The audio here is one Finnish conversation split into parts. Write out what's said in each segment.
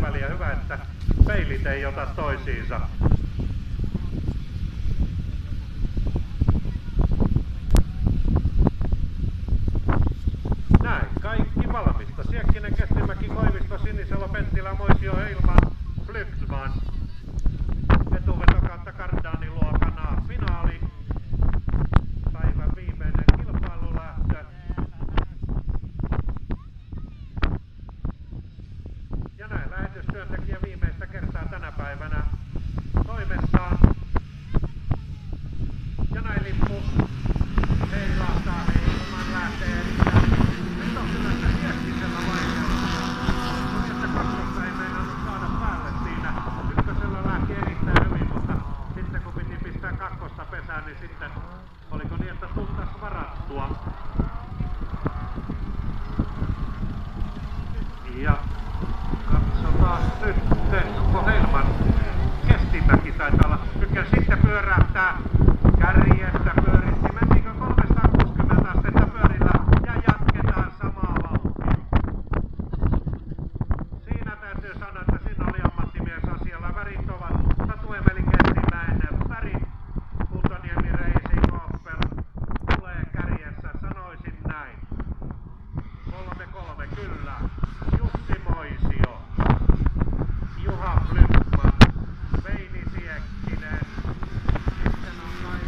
väliä. Hyvä, että peilit ei ota toisiinsa. Näin, kaikki valmista. Siekkinen, Kestimäki, Koivisto, Sinisalo, Penttilä, Moisio, Heilman, Flygman. Etuveto kautta Kardaani luokana. Finaali. Päivän viimeinen kilpailulähtö. Ja näin lähetystyöntekijä viimeistä kertaa tänä päivänä toimessaan. Ja näin lippu heilahtaa, Heilman lähtee. Nyt on kyllä sitä Keskisellä vaiheessa. Oli, että kakkosta ei meinannut saada päälle siinä. Ykkösellä lähti erittäin hyvin, mutta sitten kun piti pistää kakkosta pesään, niin sitten oliko niin, että tultais varattua. Ja katsotaan nyt, onko Heilman Kestimäki taitaa olla. Ykkös sitten pyörähtää kärjestä pyöritti. Mentiinkö 360 astetta pyörillä ja jatketaan samaa vauhtia. Siinä täytyy sanoa, että siinä oli ammattimies asialla. Värit ovat Satu Emeli Kestimäen värit. Kultaniemi Racing Opel tulee kärjessä, sanoisin näin. 3-3 kyllä. Jussi Moisio, Juha Flygman, Veini Siekkinen. Sitten on kai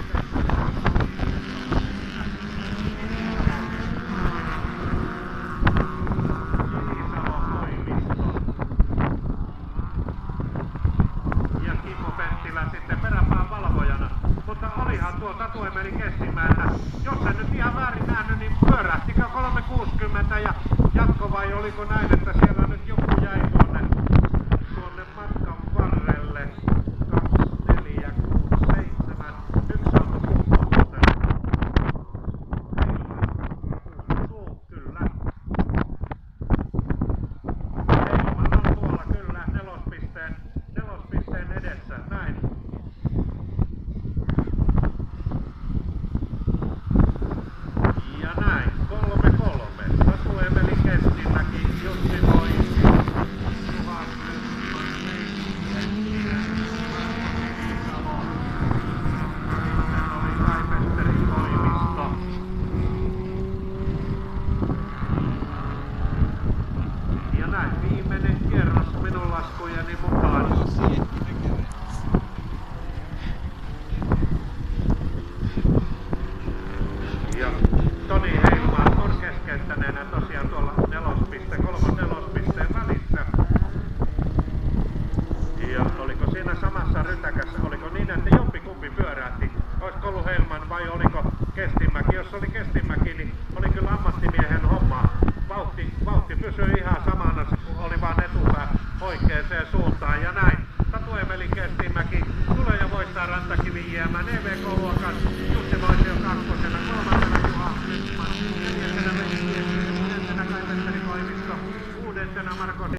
Sinisalo Koivisto. Ja Kimmo Penttilä sitten peräpään valvojana. Mutta olihan tuo Satu Emeli Kestimäeltä, jos en nyt ihan väärin nähnyt, niin pyörähtikö 360 ja jatko vai oliko näin, että siellä nyt joku jäi tuonne matkan varrelle. 2, 4, 6, 7, yksi auto puuttuu. Kyllä. Heilman on tuolla kyllä nelospisteen edessä, näin. Ja näin, 3-3. Satu Emeli Kestimäki, Jussi Moisio, Juha Flygman, Kestinen, Sinisalo. Sitten oli Kaipesteri Koivisto. Ja näin, viimeinen kierros minun laskujeni mukaan. Ja Toni Heilman on keskeyttäneenä tosiaan tuolla kolman nelospisteen välissä. Ja oliko siinä samassa rytäkässä, oliko niin, että jompikumpi pyörähti? Olisiko ollut Heilman vai oliko Kestimäki? Jos oli Kestimäki, niin oli kyllä ammattimiehen homma. Vauhti pysyi ihan samana, kun oli vaan etupää oikeaan suuntaan. Ja näin, Satu Emeli Kestimäki tulee ja voittaa Rantakivi JM EVK-luokan. Jussi Moisio kakkosena, kolmantena Juha Flygman, neljäntenä Veini Siekkinen, viidentenä Kaipesteri Koivisto, kuudentena Marko